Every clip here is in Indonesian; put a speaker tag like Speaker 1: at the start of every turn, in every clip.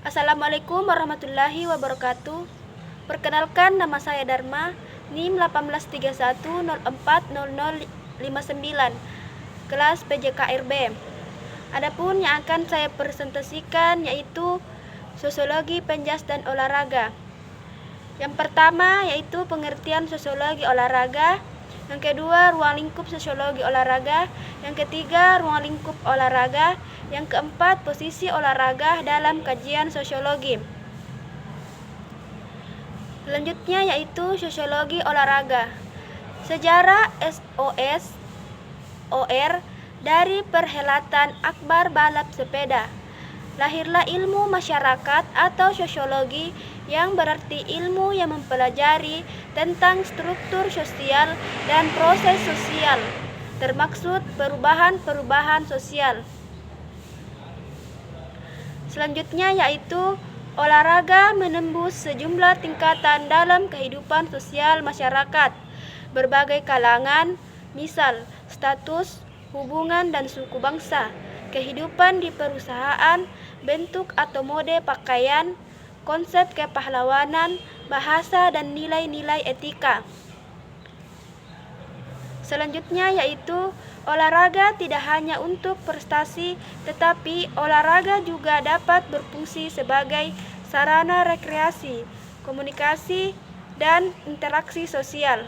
Speaker 1: Assalamualaikum warahmatullahi wabarakatuh. Perkenalkan, nama saya Dharma, NIM 1831040059, kelas PJKRB. Adapun yang akan saya presentasikan yaitu sosiologi penjas dan olahraga. Yang pertama yaitu pengertian sosiologi olahraga. Yang kedua, ruang lingkup sosiologi olahraga. Yang ketiga, ruang lingkup olahraga. Yang keempat, posisi olahraga dalam kajian sosiologi. Selanjutnya yaitu sosiologi olahraga. Sejarah SOS-OR dari perhelatan akbar balap sepeda. Lahirlah ilmu masyarakat atau sosiologi, yang berarti ilmu yang mempelajari tentang struktur sosial dan proses sosial, termaksud perubahan-perubahan sosial. Selanjutnya yaitu olahraga menembus sejumlah tingkatan dalam kehidupan sosial masyarakat berbagai kalangan, misal status, hubungan dan suku bangsa, kehidupan di perusahaan, bentuk atau mode pakaian, konsep kepahlawanan, bahasa dan nilai-nilai etika. Selanjutnya yaitu olahraga tidak hanya untuk prestasi, tetapi olahraga juga dapat berfungsi sebagai sarana rekreasi, komunikasi, dan interaksi sosial.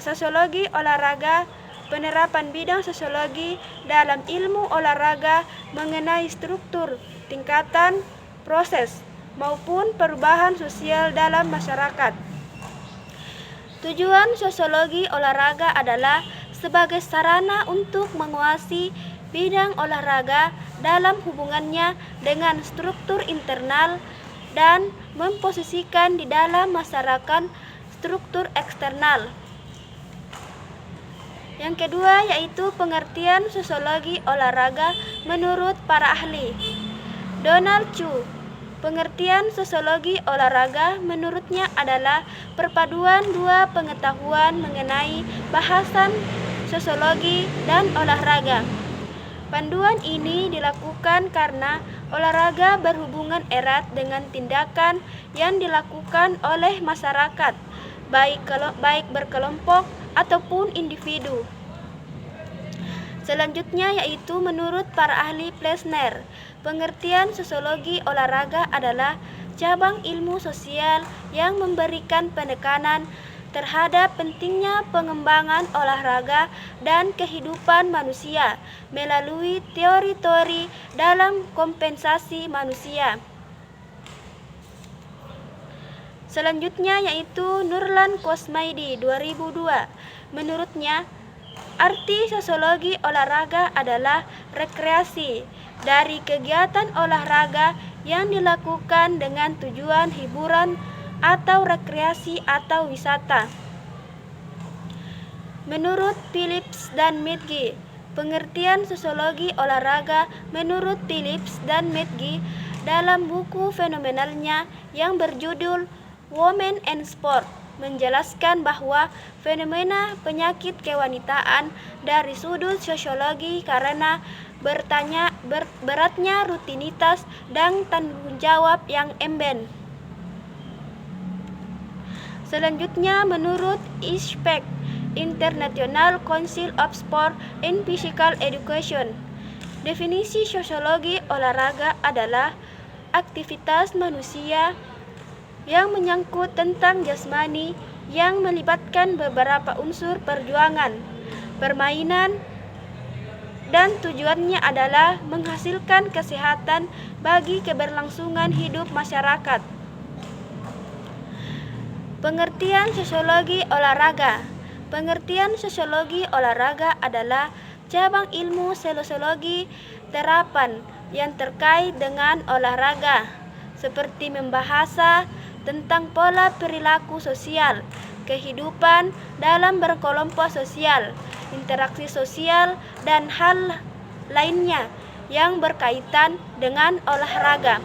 Speaker 1: Sosiologi olahraga, penerapan bidang sosiologi dalam ilmu olahraga mengenai struktur, tingkatan, proses, maupun perubahan sosial dalam masyarakat. Tujuan sosiologi olahraga adalah sebagai sarana untuk menguasai bidang olahraga dalam hubungannya dengan struktur internal dan memposisikan di dalam masyarakat struktur eksternal. Yang kedua yaitu pengertian sosiologi olahraga menurut para ahli. Donald Chu. Pengertian sosiologi olahraga menurutnya adalah perpaduan dua pengetahuan mengenai bahasan sosiologi dan olahraga. Panduan ini dilakukan karena olahraga berhubungan erat dengan tindakan yang dilakukan oleh masyarakat, baik berkelompok ataupun individu. Selanjutnya yaitu menurut para ahli Plessner, pengertian sosiologi olahraga adalah cabang ilmu sosial yang memberikan penekanan terhadap pentingnya pengembangan olahraga dan kehidupan manusia melalui teori-teori dalam kompensasi manusia. Selanjutnya yaitu Nurlan Kosmaidi 2002. Menurutnya, arti sosiologi olahraga adalah rekreasi dari kegiatan olahraga yang dilakukan dengan tujuan hiburan atau rekreasi atau wisata. Menurut Phillips dan McGee, pengertian sosiologi olahraga menurut Phillips dan McGee dalam buku fenomenalnya yang berjudul Women and Sport menjelaskan bahwa fenomena penyakit kewanitaan dari sudut sosiologi karena beratnya rutinitas dan tanggung jawab yang emben. Selanjutnya menurut ISPEC, International Council of Sport and Physical Education, definisi sosiologi olahraga adalah aktivitas manusia yang menyangkut tentang jasmani yang melibatkan beberapa unsur perjuangan, permainan, dan tujuannya adalah menghasilkan kesehatan bagi keberlangsungan hidup masyarakat. Pengertian sosiologi olahraga. Pengertian sosiologi olahraga adalah cabang ilmu sosiologi terapan yang terkait dengan olahraga, seperti membahas tentang pola perilaku sosial, kehidupan dalam berkelompok sosial, interaksi sosial, dan hal lainnya yang berkaitan dengan olahraga.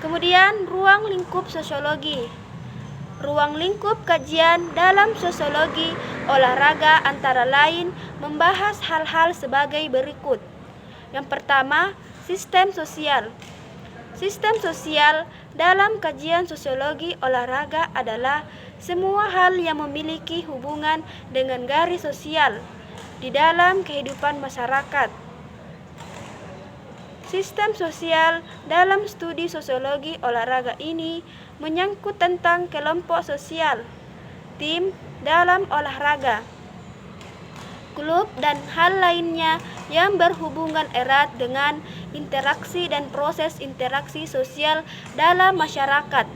Speaker 1: Kemudian ruang lingkup sosiologi. Ruang lingkup kajian dalam sosiologi olahraga antara lain membahas hal-hal sebagai berikut. Yang pertama, Sistem sosial. Sistem sosial dalam kajian sosiologi olahraga adalah semua hal yang memiliki hubungan dengan garis sosial di dalam kehidupan masyarakat. Sistem sosial dalam studi sosiologi olahraga ini menyangkut tentang kelompok sosial, tim dalam olahraga, klub, dan hal lainnya yang berhubungan erat dengan interaksi dan proses interaksi sosial dalam masyarakat.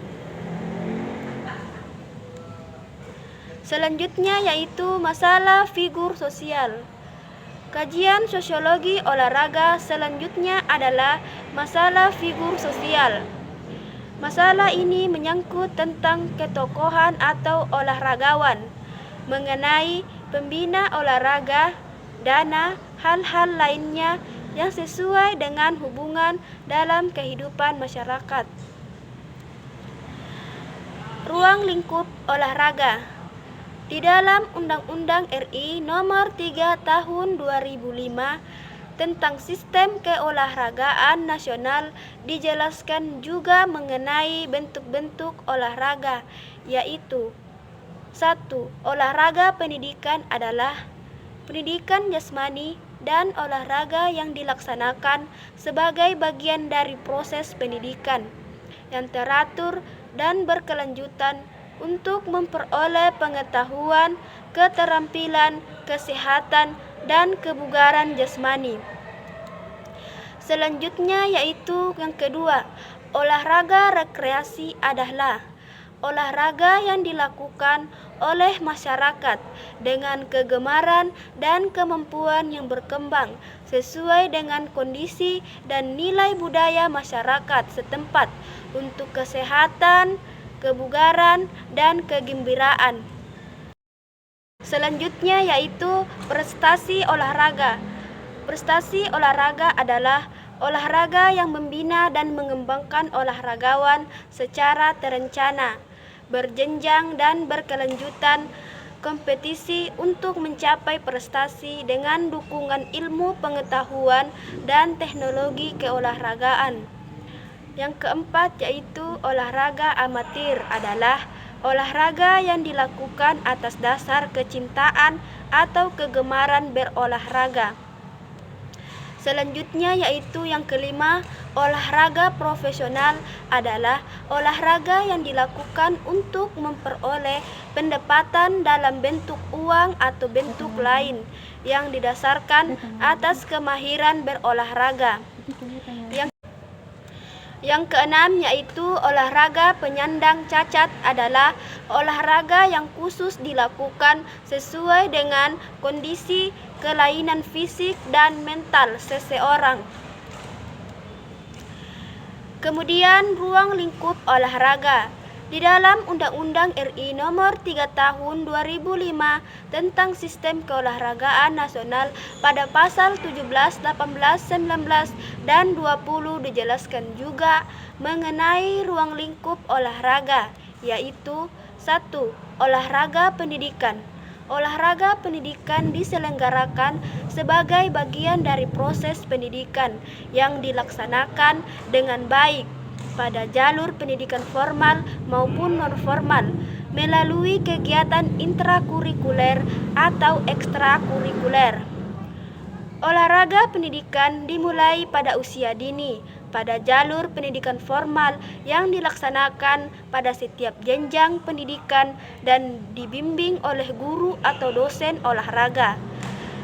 Speaker 1: Selanjutnya yaitu masalah figur sosial. Kajian sosiologi olahraga selanjutnya adalah masalah figur sosial. Masalah ini menyangkut tentang ketokohan atau olahragawan, mengenai pembina olahraga, dana, hal-hal lainnya yang sesuai dengan hubungan dalam kehidupan masyarakat. Ruang lingkup olahraga. Di dalam Undang-Undang RI Nomor 3 Tahun 2005 tentang Sistem Keolahragaan Nasional dijelaskan juga mengenai bentuk-bentuk olahraga, yaitu 1. Olahraga pendidikan adalah pendidikan jasmani dan olahraga yang dilaksanakan sebagai bagian dari proses pendidikan yang teratur dan berkelanjutan untuk memperoleh pengetahuan, keterampilan, kesehatan, dan kebugaran jasmani. Selanjutnya yaitu yang kedua, olahraga rekreasi adalah olahraga yang dilakukan oleh masyarakat dengan kegemaran dan kemampuan yang berkembang sesuai dengan kondisi dan nilai budaya masyarakat setempat untuk kesehatan, kebugaran, dan kegembiraan. Selanjutnya yaitu prestasi olahraga. Prestasi olahraga adalah olahraga yang membina dan mengembangkan olahragawan secara terencana, berjenjang dan berkelanjutan kompetisi untuk mencapai prestasi dengan dukungan ilmu pengetahuan dan teknologi keolahragaan. Yang keempat yaitu olahraga amatir adalah olahraga yang dilakukan atas dasar kecintaan atau kegemaran berolahraga. Selanjutnya yaitu yang kelima, olahraga profesional adalah olahraga yang dilakukan untuk memperoleh pendapatan dalam bentuk uang atau bentuk lain yang didasarkan atas kemahiran berolahraga. Yang keenam yaitu olahraga penyandang cacat adalah olahraga yang khusus dilakukan sesuai dengan kondisi kelainan fisik dan mental seseorang. Kemudian ruang lingkup olahraga. Di dalam Undang-Undang RI Nomor 3 Tahun 2005 tentang Sistem Keolahragaan Nasional pada pasal 17, 18, 19, dan 20 dijelaskan juga mengenai ruang lingkup olahraga, yaitu 1. Olahraga pendidikan. Olahraga pendidikan diselenggarakan sebagai bagian dari proses pendidikan yang dilaksanakan dengan baik pada jalur pendidikan formal maupun non-formal melalui kegiatan intrakurikuler atau ekstrakurikuler. Olahraga pendidikan dimulai pada usia dini pada jalur pendidikan formal yang dilaksanakan pada setiap jenjang pendidikan dan dibimbing oleh guru atau dosen olahraga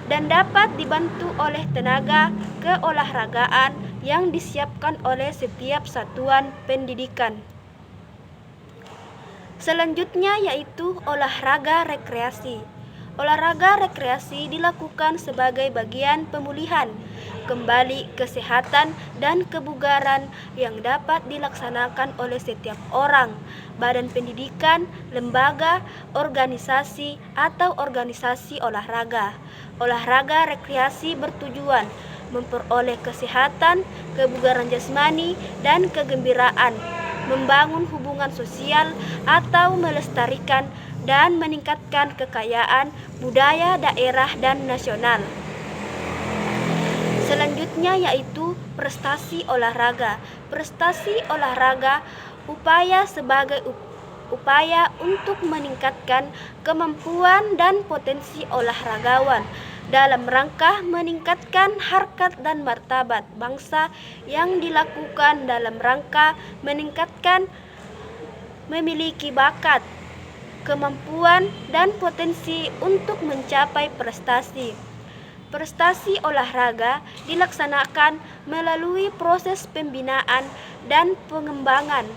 Speaker 1: dan dapat dibantu oleh tenaga keolahragaan yang disiapkan oleh setiap satuan pendidikan. Selanjutnya yaitu olahraga rekreasi. Olahraga rekreasi dilakukan sebagai bagian pemulihan kembali kesehatan dan kebugaran yang dapat dilaksanakan oleh setiap orang, badan pendidikan, lembaga, organisasi, atau organisasi olahraga. Olahraga rekreasi bertujuan memperoleh kesehatan, kebugaran jasmani, dan kegembiraan, membangun hubungan sosial atau melestarikan dan meningkatkan kekayaan budaya daerah dan nasional. Selanjutnya yaitu prestasi olahraga. Prestasi olahraga upaya sebagai upaya untuk meningkatkan kemampuan dan potensi olahragawan dalam rangka meningkatkan harkat dan martabat bangsa yang dilakukan dalam rangka meningkatkan memiliki bakat, kemampuan, dan potensi untuk mencapai prestasi. Prestasi olahraga dilaksanakan melalui proses pembinaan dan pengembangan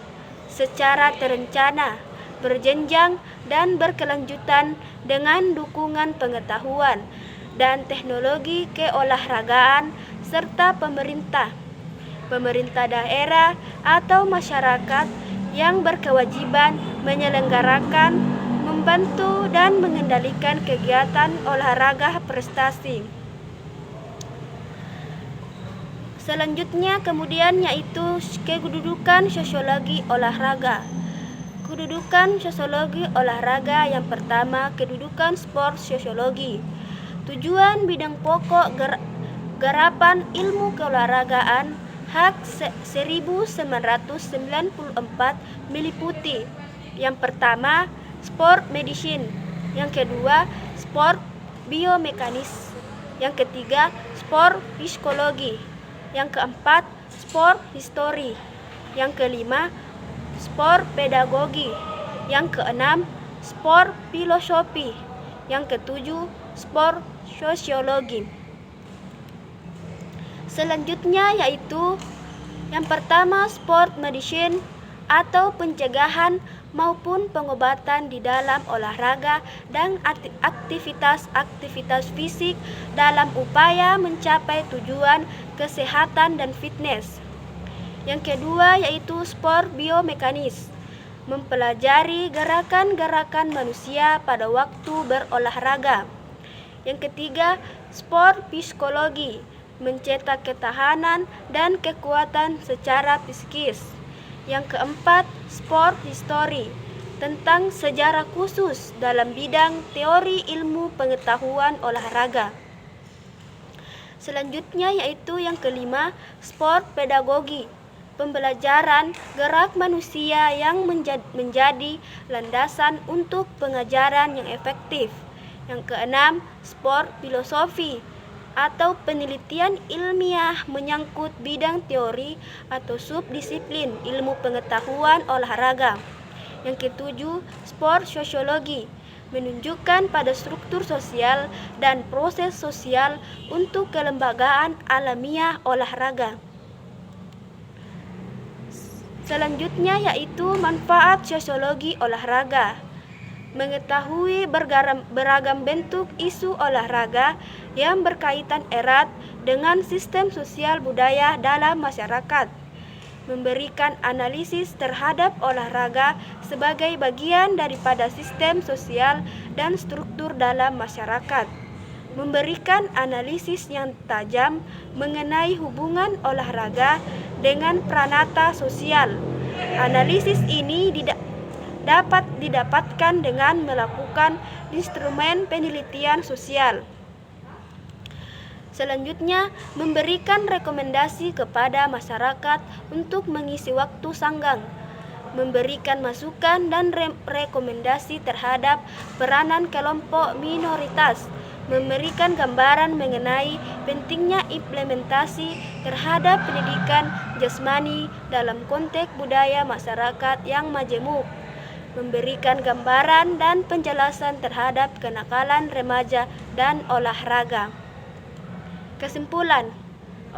Speaker 1: secara terencana, berjenjang, dan berkelanjutan dengan dukungan pengetahuan dan teknologi keolahragaan serta pemerintah daerah atau masyarakat yang berkewajiban menyelenggarakan, membantu, dan mengendalikan kegiatan olahraga prestasi. Selanjutnya kemudian yaitu kedudukan sosiologi olahraga. Kedudukan sosiologi olahraga yang pertama, kedudukan sport sosiologi. Tujuan bidang pokok garapan ilmu keolahragaan HAK 1994 meliputi yang pertama, sport medicine, yang kedua, sport biomekanis, yang ketiga, sport psikologi, yang keempat, sport history, yang kelima, sport pedagogi, yang keenam, sport filosofi, yang ketujuh, sport sosiologi. Selanjutnya yaitu yang pertama, sport medicine atau pencegahan maupun pengobatan di dalam olahraga dan aktivitas fisik dalam upaya mencapai tujuan kesehatan dan fitness. Yang kedua yaitu sport biomekanis, mempelajari gerakan-gerakan manusia pada waktu berolahraga. Yang ketiga, sport psikologi, mencetak ketahanan dan kekuatan secara psikis. Yang keempat, sport history, tentang sejarah khusus dalam bidang teori ilmu pengetahuan olahraga. Selanjutnya yaitu yang kelima, sport pedagogi, pembelajaran gerak manusia yang menjadi landasan untuk pengajaran yang efektif. Yang keenam, sport filosofi atau penelitian ilmiah menyangkut bidang teori atau subdisiplin ilmu pengetahuan olahraga. Yang ketujuh, sport sosiologi, menunjukkan pada struktur sosial dan proses sosial untuk kelembagaan alamiah olahraga. Selanjutnya yaitu manfaat sosiologi olahraga, mengetahui beragam bentuk isu olahraga yang berkaitan erat dengan sistem sosial budaya dalam masyarakat, memberikan analisis terhadap olahraga sebagai bagian daripada sistem sosial dan struktur dalam masyarakat, memberikan analisis yang tajam mengenai hubungan olahraga dengan pranata sosial. Analisis ini dapat didapatkan dengan melakukan instrumen penelitian sosial. Selanjutnya, memberikan rekomendasi kepada masyarakat untuk mengisi waktu senggang, memberikan masukan dan rekomendasi terhadap peranan kelompok minoritas, memberikan gambaran mengenai pentingnya implementasi terhadap pendidikan jasmani dalam konteks budaya masyarakat yang majemuk, memberikan gambaran dan penjelasan terhadap kenakalan remaja dan olahraga. Kesimpulan,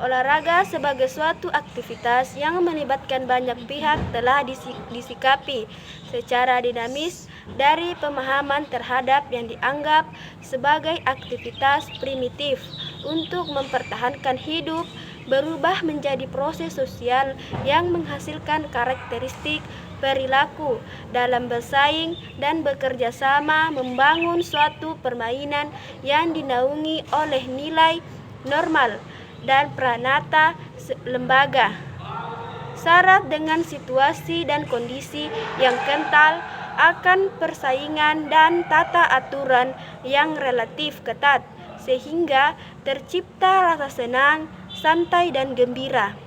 Speaker 1: olahraga sebagai suatu aktivitas yang melibatkan banyak pihak telah disikapi secara dinamis dari pemahaman terhadap yang dianggap sebagai aktivitas primitif untuk mempertahankan hidup, berubah menjadi proses sosial yang menghasilkan karakteristik perilaku dalam bersaing dan bekerja sama membangun suatu permainan yang dinaungi oleh nilai normal dan pranata lembaga, syarat dengan situasi dan kondisi yang kental akan persaingan dan tata aturan yang relatif ketat, sehingga tercipta rasa senang, santai dan gembira.